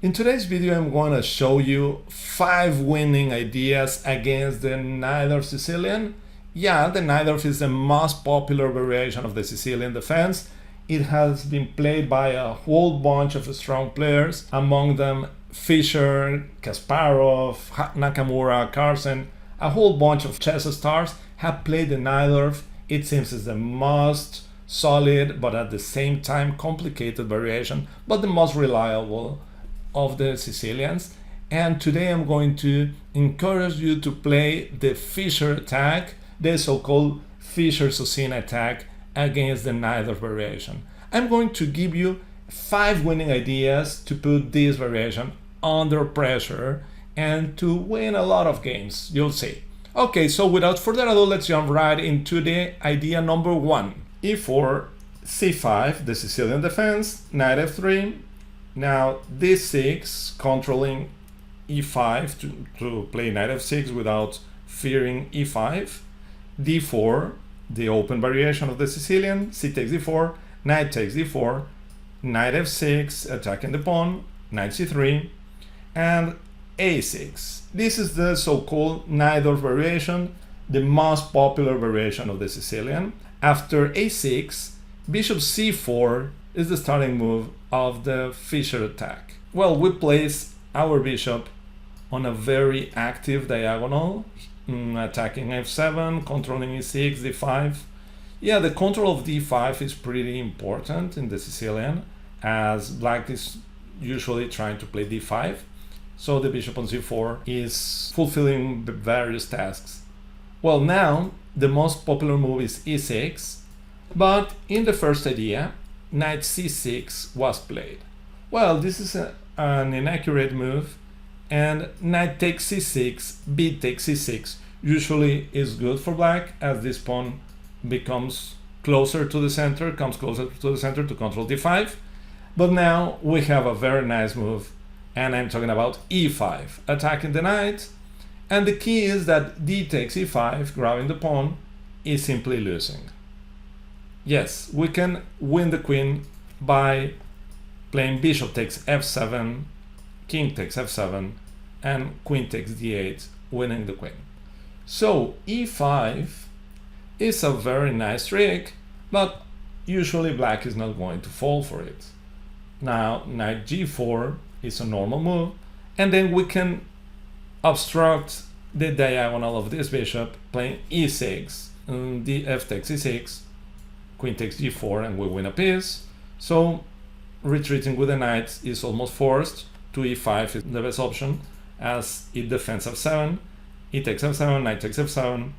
In today's video, I'm going to show you 5 winning ideas against the Najdorf Sicilian. Yeah, the Najdorf is the most popular variation of the Sicilian defense. It has been played by a whole bunch of strong players, among them Fischer, Kasparov, Nakamura, Carlsen. A whole bunch of chess stars have played the Najdorf. It seems it's the most solid, but at the same time complicated variation, but the most reliable of the Sicilians. And today I'm going to encourage you to play the Fischer Attack, the so-called Fischer Attack against the Najdorf variation. I'm going to give you 5 winning ideas to put this variation under pressure and to win a lot of games, you'll see. Okay, so without further ado, let's jump right into the idea number 1. e4, c5, the Sicilian defense, knight f3, now d6, controlling e5 to play knight f6 without fearing e5, d4, the open variation of the Sicilian, c takes d4, knight takes d4, knight f6, attacking the pawn, knight c3, and a6. This is the so-called Najdorf variation, the most popular variation of the Sicilian. After a6, bishop c4 is the starting move of the Fischer attack. Well, we place our bishop on a very active diagonal, attacking f7, controlling e6, d5. Yeah, the control of d5 is pretty important in the Sicilian, as black is usually trying to play d5. So the bishop on c4 is fulfilling various tasks. Well, now the most popular move is e6, but in the first idea, knight c6 was played. Well, this is an inaccurate move, and knight takes c6, b takes c6 usually is good for black, as this pawn becomes closer to the center, comes closer to the center to control d5. But now we have a very nice move, and I'm talking about e5, attacking the knight. And the key is that d takes e5, grabbing the pawn, is simply losing. Yes, we can win the queen by playing bishop takes f7, king takes f7, and queen takes d8, winning the queen. So e5 is a very nice trick, but usually black is not going to fall for it. Now knight g4 is a normal move, and then we can obstruct the diagonal of this bishop playing e6, and the f takes e6, queen takes g4, and we win a piece. So retreating with the knight is almost forced to e5 is the best option, as it defends f7, e takes f7, knight takes f7,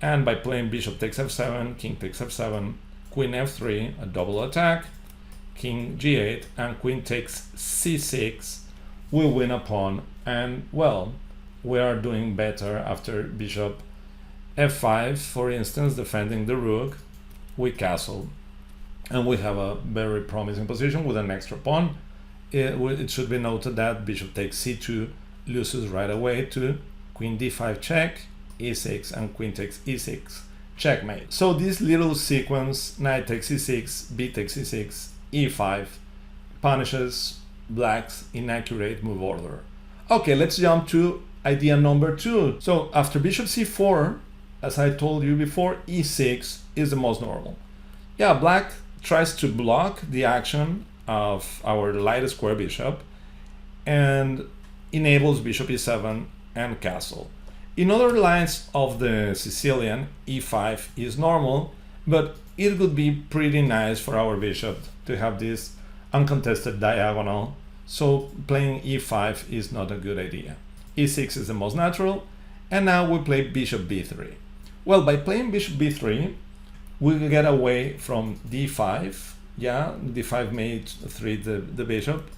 and by playing bishop takes f7, king takes f7, queen f3, a double attack, king g8, and queen takes c6, we win a pawn, and well, we are doing better after bishop f5, for instance, defending the rook. We castle, and we have a very promising position with an extra pawn. It should be noted that bishop takes c2 loses right away to queen d5 check, e6, and queen takes e6 checkmate. So this little sequence, knight takes e6, b takes e6, e5, punishes black's inaccurate move order. Okay, let's jump to idea number 2. So after bishop c4, as I told you before, e6 is the most normal. Yeah, black tries to block the action of our light square bishop and enables bishop e7 and castle. In other lines of the Sicilian, e5 is normal, but it would be pretty nice for our bishop to have this uncontested diagonal, so playing e5 is not a good idea. e6 is the most natural, and now we play bishop b3. Well, by playing bishop b3, we will get away from d5. Yeah, d5 made 3 the bishop,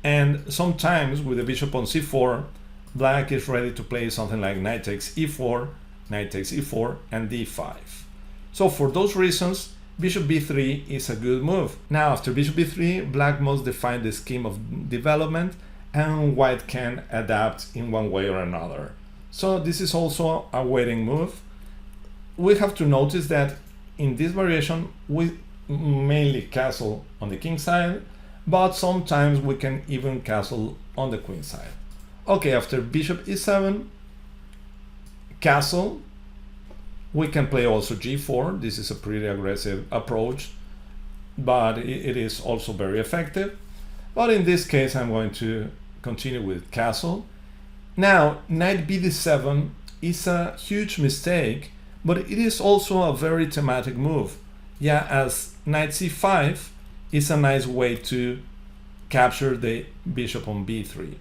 and sometimes with the bishop on c4, black is ready to play something like knight takes e4, knight takes e4, and d5. So for those reasons, bishop b3 is a good move. Now after bishop b3, black must define the scheme of development, and white can adapt in one way or another. So this is also a waiting move. We have to notice that in this variation we mainly castle on the king side, but sometimes we can even castle on the queen side. Okay, after bishop e7, castle, we can play also g4. This is a pretty aggressive approach, but it is also very effective. But in this case, I'm going to continue with castle. Now, knight bd7 is a huge mistake, but it is also a very thematic move. Yeah, as knight c5 is a nice way to capture the bishop on b3.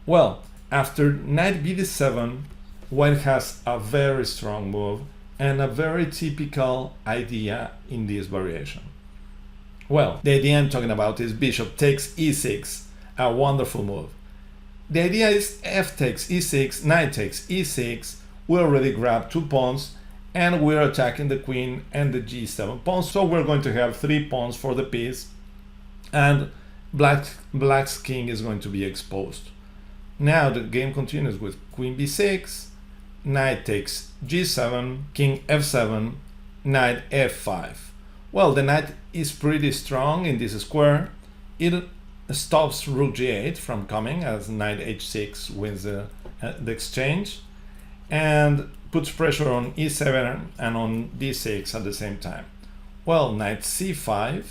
Well, after knight bd7, white has a very strong move and a very typical idea in this variation. Well, the idea I'm talking about is bishop takes e6, a wonderful move. The idea is f takes e6, knight takes e6, we already grabbed 2 pawns, and we're attacking the queen and the g7 pawn, so we're going to have 3 pawns for the piece, and black's king is going to be exposed. Now the game continues with queen b6, knight takes g7, king f7, knight f5. Well, the knight is pretty strong in this square. It stops rook g8 from coming, as knight h6 wins the exchange, and puts pressure on e7 and on d6 at the same time. Well, knight c5,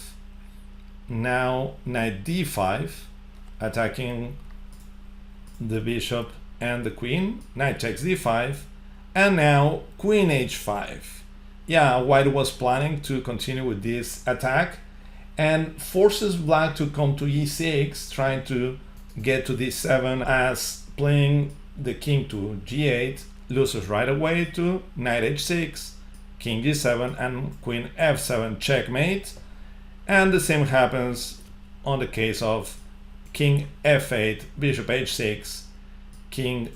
now knight d5, attacking the bishop and the queen, knight takes d5, and now queen h5. Yeah, white was planning to continue with this attack and forces black to come to e6, trying to get to d7, as playing the king to g8 loses right away to knight h6, king g7, and queen f7 checkmate. And the same happens on the case of king f8, bishop h6, king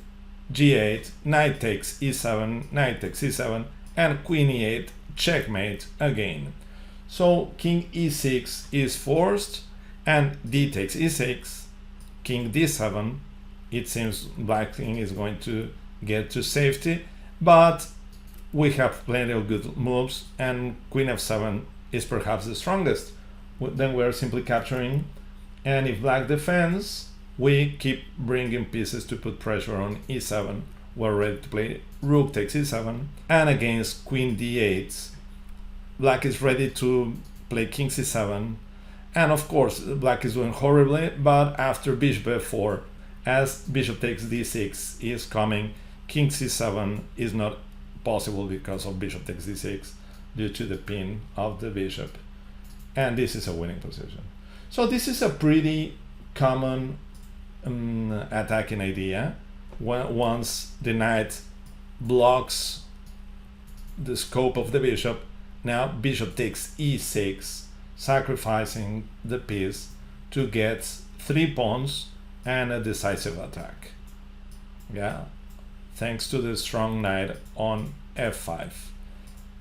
g8, knight takes e7, knight takes e7, and queen e8 checkmate again. So king e6 is forced, and d takes e6, king d7. It seems black king is going to get to safety, but we have plenty of good moves, and queen f7 is perhaps the strongest. Then we are simply capturing, and if black defends, we keep bringing pieces to put pressure on e7. We're ready to play rook takes e7, and against queen d8, black is ready to play king c7, and of course black is doing horribly, but after bishop f4, as bishop takes d6 is coming, king c7 is not possible because of bishop takes d6 due to the pin of the bishop, and this is a winning position. So this is a pretty common attacking idea. Once the knight blocks the scope of the bishop, now bishop takes e6, sacrificing the piece to get 3 pawns and a decisive attack. Yeah, thanks to the strong knight on f5.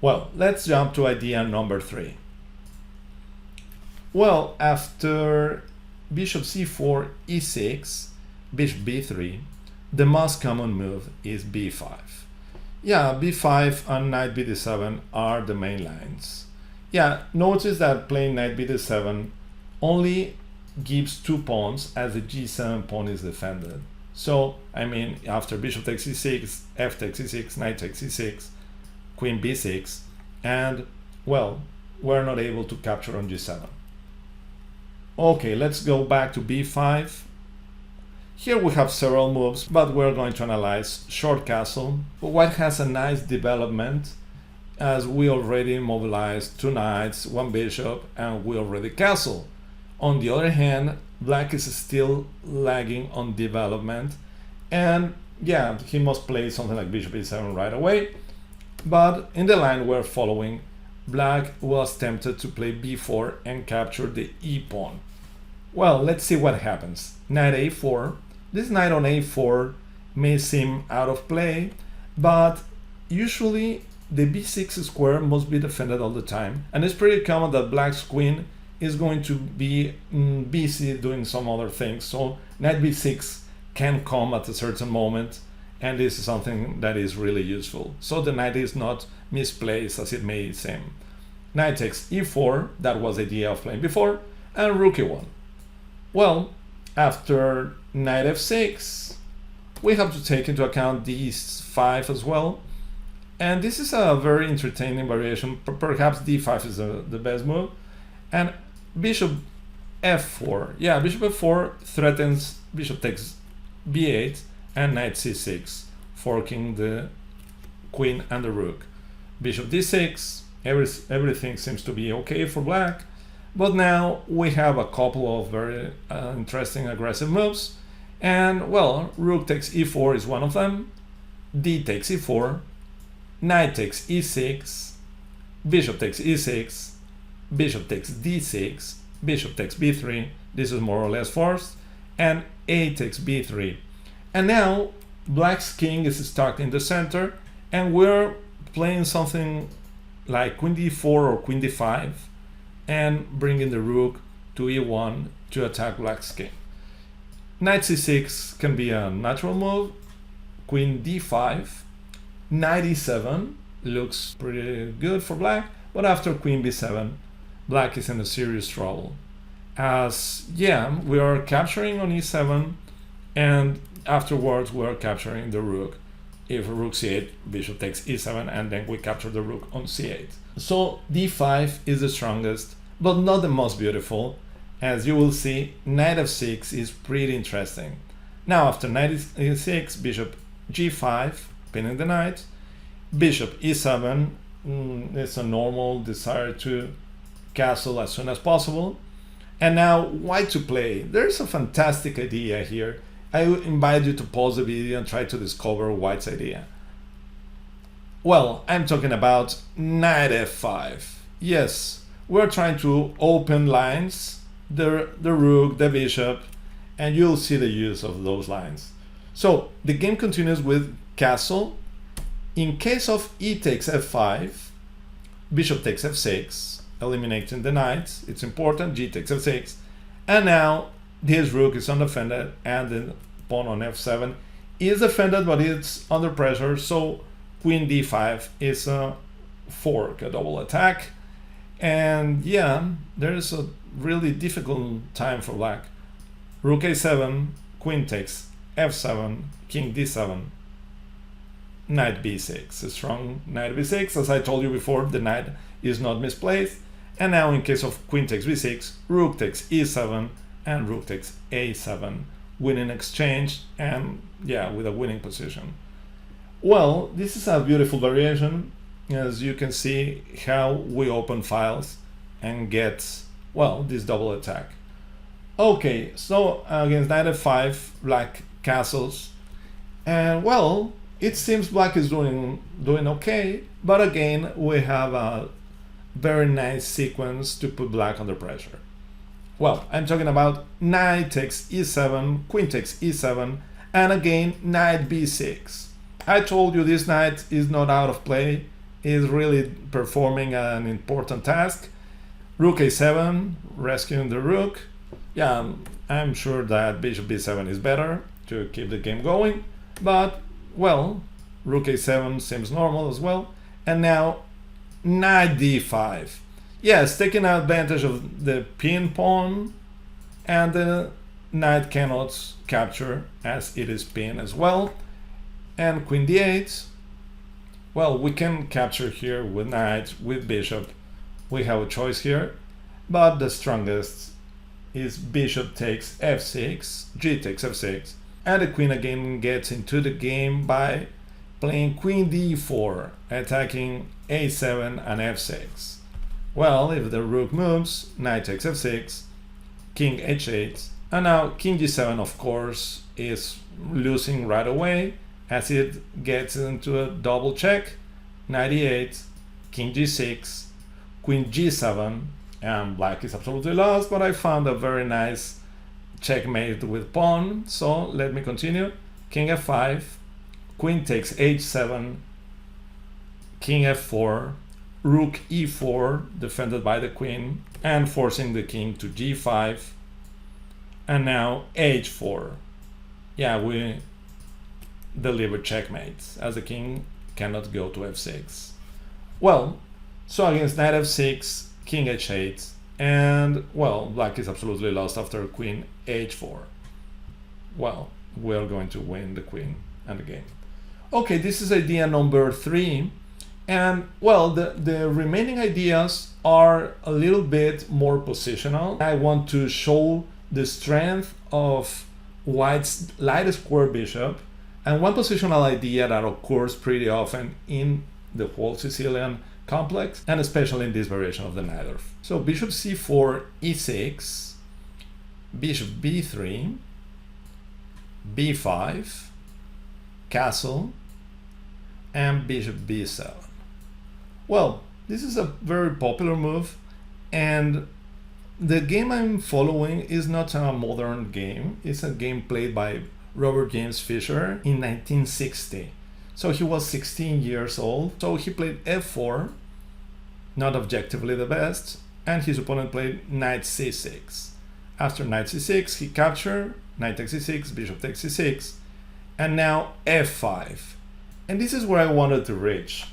Well, let's jump to idea number 3. Well, after bishop c4, e6, bishop b3, the most common move is b5. Yeah, b5 and knight bd7 are the main lines. Yeah, notice that playing knight bd7 only gives 2 pawns as the g7 pawn is defended. So, I mean, after bishop takes e6, f takes e6, knight takes e6, queen b6, and, well, we're not able to capture on g7. Okay, let's go back to b5. Here we have several moves, but we're going to analyze short castle. White has a nice development, as we already mobilized 2 knights, 1 bishop, and we already castle. On the other hand, black is still lagging on development, and yeah, he must play something like bishop e7 right away. But in the line we're following, black was tempted to play b4 and capture the e pawn. Well, let's see what happens. Knight a4. This knight on a4 may seem out of play, but usually the b6 square must be defended all the time, and it's pretty common that black's queen is going to be busy doing some other things, so knight b6 can come at a certain moment, and this is something that is really useful. So the knight is not misplaced as it may seem. Knight takes e4, that was the idea of playing before, and rook e1. Well, after knight f6, we have to take into account d5 as well. And this is a very entertaining variation. Perhaps d5 is the best move. And bishop f4. Yeah, bishop f4 threatens bishop takes b8 and knight c6, forking the queen and the rook. Bishop d6, everything seems to be okay for black. But now we have a couple of very interesting aggressive moves. And well, rook takes e4 is one of them. D takes e4. Knight takes e6. Bishop takes e6. Bishop takes d6. Bishop takes b3. This is more or less forced. And a takes b3. And now black's king is stuck in the center. And we're playing something like queen d4 or queen d5. And bringing the rook to e1 to attack black's king. Knight c6 can be a natural move. Queen d5. Knight e7 looks pretty good for black, but after queen b7, black is in a serious trouble. As, yeah, we are capturing on e7, and afterwards we are capturing the rook. If rook c8, bishop takes e7, and then we capture the rook on c8. So d5 is the strongest, but not the most beautiful. As you will see, knight f6 is pretty interesting. Now after knight e6, bishop g5, pinning the knight, bishop e7, it's a normal desire to castle as soon as possible. And now white to play. There's a fantastic idea here. I invite you to pause the video and try to discover white's idea. Well, I'm talking about knight f5. Yes, we're trying to open lines, the rook, the bishop, and you'll see the use of those lines. So the game continues with castle. In case of e takes f5, bishop takes f6, eliminating the knight. It's important, g takes f6. And now this rook is undefended and the pawn on f7 is defended, but it's under pressure. So queen d5 is a fork, a double attack. And yeah, there's a really difficult time for black. Rook a7, queen takes f7, king d7, knight b6. A strong knight b6. As I told you before, the knight is not misplaced. And now in case of queen takes b6, rook takes e7, and rook takes a7, winning exchange, and yeah, with a winning position. Well, this is a beautiful variation. As you can see how we open files and get, well, this double attack. Okay, so against knight f5, black castles, and well, it seems black is doing okay, but again we have a very nice sequence to put black under pressure. Well, I'm talking about knight takes e7, queen takes e7, and again knight b6. I told you this knight is not out of play, is really performing an important task. Rook a7, rescuing the rook. Yeah, I'm sure that bishop b7 is better to keep the game going, but well, rook a7 seems normal as well. And now knight d5. Yes, taking advantage of the pin pawn, and the knight cannot capture as it is pinned as well. And queen d8. Well, we can capture here with knight, with bishop. We have a choice here, but the strongest is bishop takes f6, g takes f6, and the queen again gets into the game by playing queen d4, attacking a7 and f6. Well, if the rook moves, knight takes f6, king h8, and now king g7, of course, is losing right away as it gets into a double check. Knight e8, king g6, queen g7, and black is absolutely lost, but I found a very nice checkmate with pawn, so let me continue. King f5, queen takes h7, king f4, rook e4, defended by the queen, and forcing the king to g5, and now h4. Yeah, we deliver checkmates, as the king cannot go to f6. Well, so against knight f6, king h8, And well, black is absolutely lost after queen h4. Well, we're going to win the queen and the game. Okay, this is idea number 3. And well, the remaining ideas are a little bit more positional. I want to show the strength of white's light square bishop, and one positional idea that occurs pretty often in the whole Sicilian complex, and especially in this variation of the Najdorf. So bishop c4, e6, bishop b3, b5, castle, and bishop b7. Well, this is a very popular move, and the game I'm following is not a modern game. It's a game played by Robert James Fischer in 1960. So he was 16 years old. So he played f4, not objectively the best, and his opponent played knight c6. After knight c6, he captured, knight takes c6, bishop takes c6, and now f5. And this is where I wanted to reach.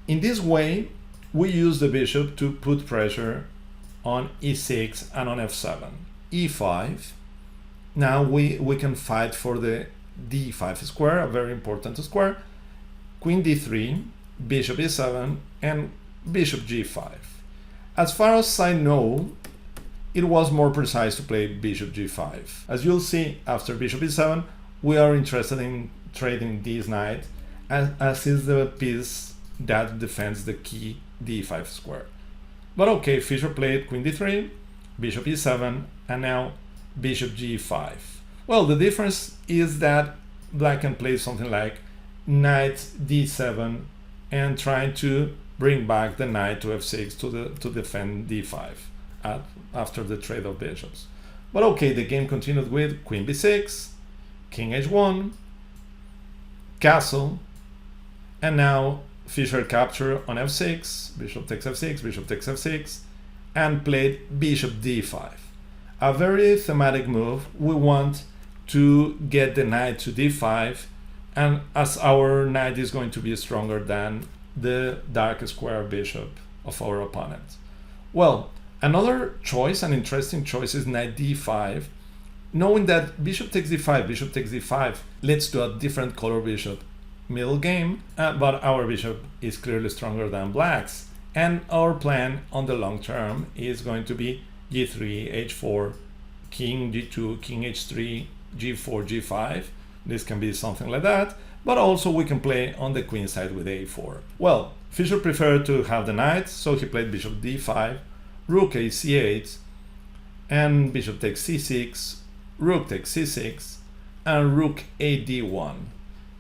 In this way, we use the bishop to put pressure on e6 and on f7. e5. Now we can fight for the d5 square, a very important square. Queen d3, bishop e7, and bishop g5. As far as I know, it was more precise to play bishop g5. As you'll see, after bishop e7, we are interested in trading this knight, as is the piece that defends the key d5 square. But okay, Fischer played queen d3, bishop e7, and now bishop g5. Well, the difference is that black can play something like knight d7 and trying to bring back the knight to f6 to defend d5 after the trade of bishops. But okay, the game continued with queen b6, king h1, castle, and now Fischer captured on f6, bishop takes f6, bishop takes f6, and played bishop d5. A very thematic move. We want to get the knight to d5, and as our knight is going to be stronger than the dark square bishop of our opponent. Well, another choice, an interesting choice, is knight d5. Knowing that bishop takes d5 leads to a different color bishop middle game, but our bishop is clearly stronger than black's, and our plan on the long term is going to be g3, h4, king g2, king h3, g4, g5. This can be something like that, but also we can play on the queen side with a4. Well, Fischer preferred to have the knight, so he played bishop d5, rook a c8, and bishop takes c6, rook takes c6, and rook a d1.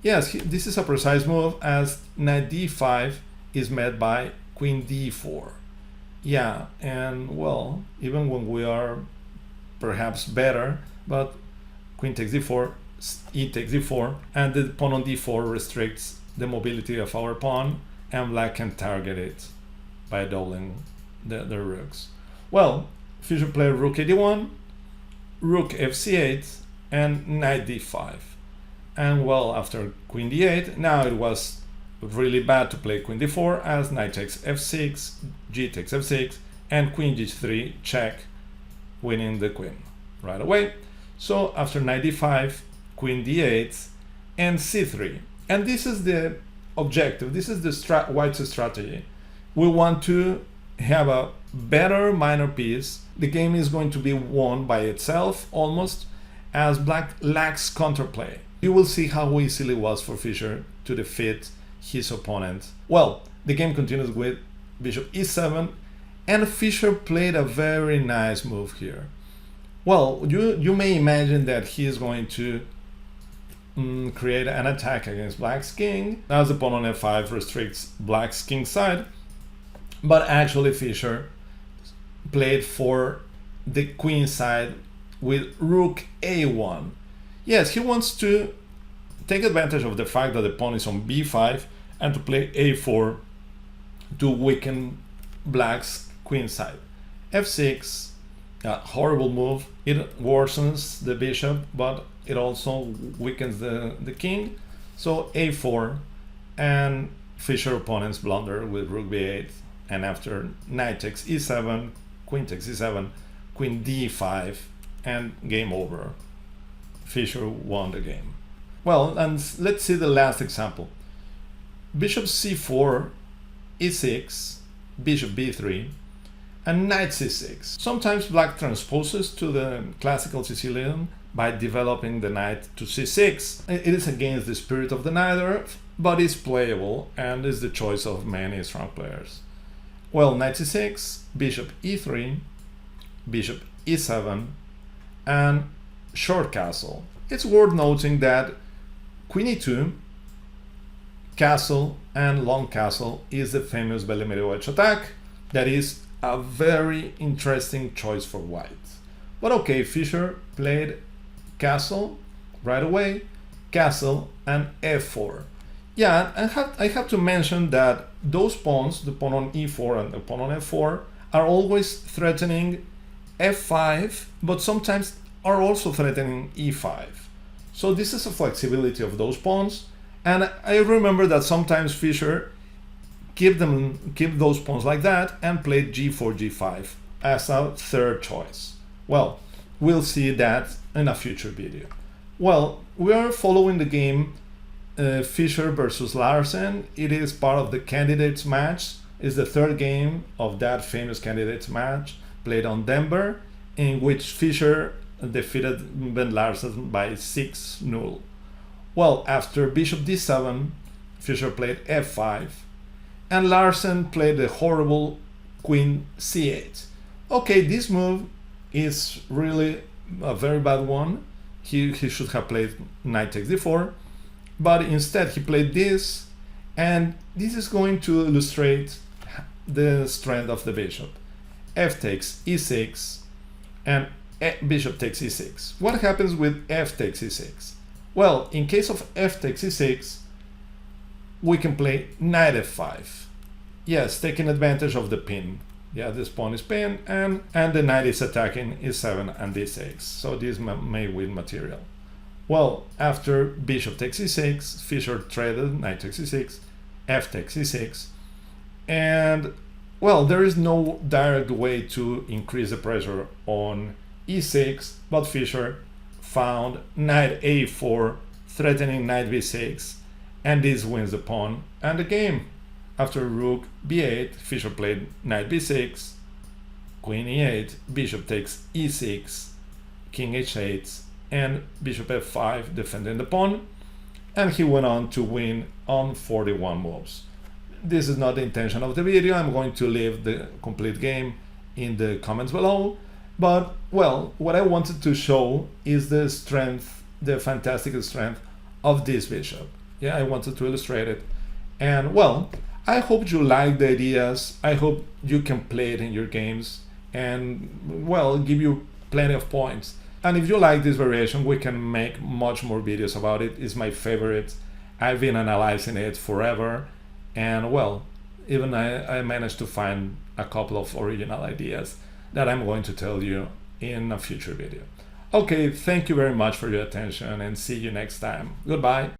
Yes, this is a precise move, as knight d5 is met by queen d4. Yeah, and well, even when we are perhaps better, but queen takes d4, e takes d4, and the pawn on d4 restricts the mobility of our pawn, and black can target it by doubling the rooks. Well, Fischer played rook a1, rook fc8, and knight d5. And well, after queen d8, now it was really bad to play queen d4, as knight takes f6, g takes f6, and queen g3 check, winning the queen right away. So after knight d5, queen d8, and c3. And this is the objective, this is the white's strategy. We want to have a better minor piece. The game is going to be won by itself almost, as black lacks counterplay. You will see how easily it was for Fischer to defeat his opponent. Well, the game continues with bishop e7, and Fischer played a very nice move here. Well, you may imagine that he is going to create an attack against black's king, as the pawn on f5 restricts black's king side, but actually Fischer played for the queen side with rook a1. Yes, he wants to take advantage of the fact that the pawn is on b5 and to play a4 to weaken black's queen side. f6, a horrible move. It worsens the bishop, but it also weakens the king. So a4, and Fischer opponents blunder with rook b8, and after knight takes e7, queen takes e7, queen d5, and game over. Fischer won the game. Well, and let's see the last example. Bishop c4, e6, bishop b3, and knight c6. Sometimes black transposes to the classical Sicilian by developing the knight to c6. It is against the spirit of the Najdorf, but it's playable and is the choice of many strong players. Well, knight c6, bishop e3, bishop e7, and short castle. It's worth noting that queen e2, castle, and long castle is the famous Bellemere wedge attack. That is a very interesting choice for white. But okay, Fischer played castle right away, castle, and f4. Yeah, I have to mention that those pawns, the pawn on e4 and the pawn on f4, are always threatening f5, but sometimes are also threatening e5. So this is a flexibility of those pawns, and I remember that sometimes Fischer keep those pawns like that and played g4, g5 as a third choice. Well, we'll see that in a future video. Well, we are following the game Fischer versus Larsen. It is part of the candidates match. It's the third game of that famous candidates match played on Denver, in which Fischer defeated Ben Larsen by 6-0. Well, after bishop d7, Fischer played f5, and Larsen played the horrible queen c8. Okay, this move is really a very bad one. He should have played knight takes d4, but instead he played this, and this is going to illustrate the strength of the bishop. F takes e6, and bishop takes e6. What happens with f takes e6? Well, in case of f takes e6, we can play knight f5. Yes, taking advantage of the pin. Yeah, this pawn is pinned, and the knight is attacking e7 and d6. So this may win material. Well, after bishop takes e6, Fischer traded knight takes e6, f takes e6, and well, there is no direct way to increase the pressure on e6, but Fischer found knight a4, threatening knight b6, and this wins the pawn and the game. After rook b8, Fischer played knight b6, queen e8, bishop takes e6, king h8, and bishop f5, defending the pawn, and he went on to win on 41 moves. This is not the intention of the video. I'm going to leave the complete game in the comments below. But, well, what I wanted to show is the strength, the fantastic strength of this bishop. Yeah, I wanted to illustrate it. And, well, I hope you like the ideas. I hope you can play it in your games and, well, give you plenty of points. And if you like this variation, we can make much more videos about it. It's my favorite. I've been analyzing it forever. And, well, even I managed to find a couple of original ideas that I'm going to tell you in a future video. Okay, thank you very much for your attention, and see you next time. Goodbye.